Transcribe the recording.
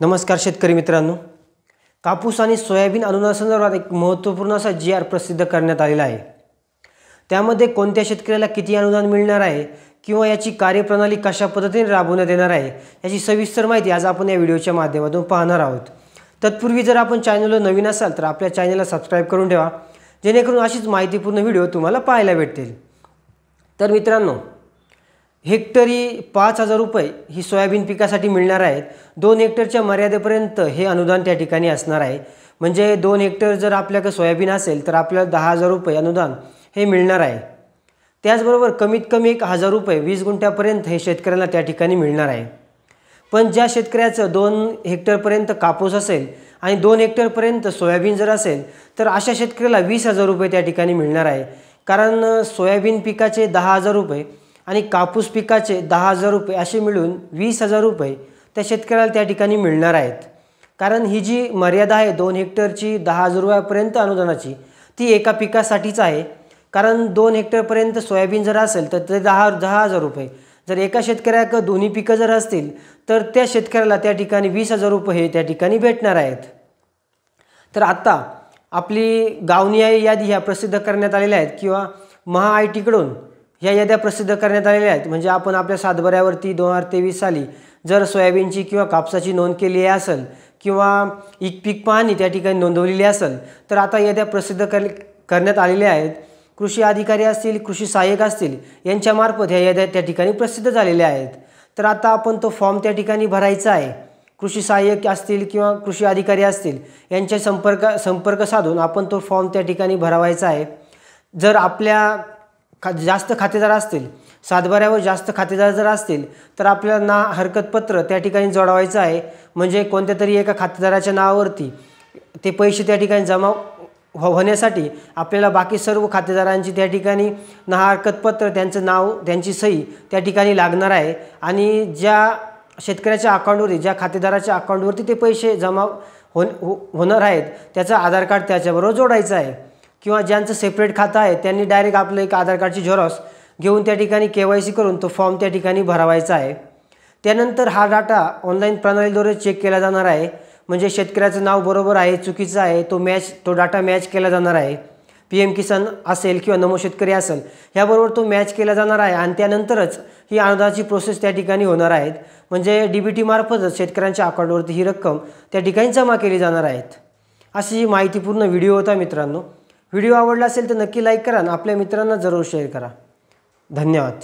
नमस्कार शेतकरी मित्रांनो, कापूस आणि सोयाबीन अनुदानासंदर्भात एक महत्त्वपूर्ण असा जी.आर. प्रसिद्ध करण्यात आलेला आहे। त्यामध्ये कोणत्या शेतकऱ्याला किती अनुदान मिळणार आहे किंवा याची कार्यप्रणाली कशा पद्धतीने राबवण्यात येणार आहे याची सविस्तर माहिती आज आपण या व्हिडिओच्या माध्यमातून पाहणार आहोत। तत्पूर्वी जर आपण चॅनलला नवीन असाल तर आपल्या चॅनलला सबस्क्राइब करून ठेवा, जेणेकरून अशीच माहितीपूर्ण व्हिडिओ तुम्हाला पाहायला भेटतील। तर मित्रांनो, हेक्टरी 5,000 रुपये ही सोयाबीन पिकासाठी मिळणार आहेत। 2 हेक्टरच्या मर्यादेपर्यंत हे अनुदान त्या ठिकाणी असणार आहे। म्हणजे 2 हेक्टर जर आपल्याकडे सोयाबीन असेल तर आपल्याला 10,000 रुपये अनुदान हे मिळणार आहे। त्याचबरोबर कमीत कमी 1,000 रुपये 20 गुंठ्यापर्यंत हे शेतकऱ्यांना त्या ठिकाणी मिळणार आहे। पण ज्या शेतकऱ्याचं 2 हेक्टरपर्यंत कापूस असेल आणि 2 हेक्टरपर्यंत सोयाबीन जर असेल तर अशा शेतकऱ्याला 20,000 रुपये त्या ठिकाणी मिळणार आहे। कारण सोयाबीन पिकाचे 10,000 रुपये आणि कापूस पिकाचे 10,000 रुपये असे मिळून 20,000 रुपये त्या शेतकऱ्याला त्या ठिकाणी मिळणार आहेत। कारण ही जी मर्यादा आहे 2 हेक्टरची 10,000 रुपयापर्यंत अनुदानाची, ती एका पिकासाठीच आहे। कारण 2 हेक्टरपर्यंत सोयाबीन जर असेल तर ते 10,000 रुपये, जर एका शेतकऱ्याकडे दोन्ही पिकं जर असतील तर त्या शेतकऱ्याला त्या ठिकाणी 20,000 रुपये हे त्या ठिकाणी भेटणार आहेत। तर आता आपली गावनिहाय यादी ह्या प्रसिद्ध करण्यात आलेल्या आहेत किंवा महा-आय-टीकडून ह्या याद्या प्रसिद्ध करण्यात आलेल्या आहेत। म्हणजे आपण आपल्या सातबाऱ्यावरती 2023 साली जर सोयाबीनची किंवा कापसाची नोंद केली असेल किंवा पीक पाहणी त्या ठिकाणी नोंदवलेली असेल तर आता याद्या प्रसिद्ध करण्यात आलेल्या आहेत। कृषी अधिकारी असतील, कृषी सहाय्यक असतील यांच्यामार्फत ह्या याद्या त्या ठिकाणी प्रसिद्ध झालेल्या आहेत। तर आता आपण तो फॉर्म त्या ठिकाणी भरायचा आहे। कृषी सहाय्यक असतील किंवा कृषी अधिकारी असतील यांच्या संपर्क साधून आपण तो फॉर्म त्या ठिकाणी भरवायचा आहे। जर आपल्या जास्त खातेदार असतील, सातबाऱ्यावर जास्त खातेदार जर असतील तर आपल्याला ना हरकतपत्र त्या ठिकाणी जोडवायचं आहे। म्हणजे कोणत्या तरी एका खातेदाराच्या नावावरती ते पैसे त्या ठिकाणी जमा होण्यासाठी आपल्याला बाकी सर्व खातेदारांची त्या ठिकाणी ना हरकतपत्र, त्यांचं नाव, त्यांची सही त्या ठिकाणी लागणार आहे। आणि ज्या शेतकऱ्याच्या अकाउंटवरती, ज्या खातेदाराच्या अकाउंटवरती ते पैसे जमा होणार आहेत त्याचं आधार कार्ड त्याच्याबरोबर जोडायचं आहे। किंवा ज्यांचं सेपरेट खातं आहे त्यांनी डायरेक्ट आपलं एक आधार कार्डची झेरॉक्स घेऊन त्या ठिकाणी KYC करून तो फॉर्म त्या ठिकाणी भरवायचा आहे। त्यानंतर हा डाटा ऑनलाईन प्रणालीद्वारे चेक केला जाणार आहे। म्हणजे शेतकऱ्याचं नाव बरोबर आहे, चुकीचं आहे, तो डाटा मॅच केला जाणार आहे। PM किसान असेल किंवा नमो शेतकरी असेल ह्याबरोबर तो मॅच केला जाणार आहे आणि त्यानंतरच ही अनुदानाची प्रोसेस त्या ठिकाणी होणार आहेत। म्हणजे DBT मार्फतच शेतकऱ्यांच्या अकाउंटवरती ही रक्कम त्या ठिकाणी जमा केली जाणार आहेत। अशी माहितीपूर्ण व्हिडिओ होता मित्रांनो। व्हिडिओ आवडला असेल तर नक्की लाईक करा आणि आपल्या मित्रांना जरूर शेअर करा। धन्यवाद।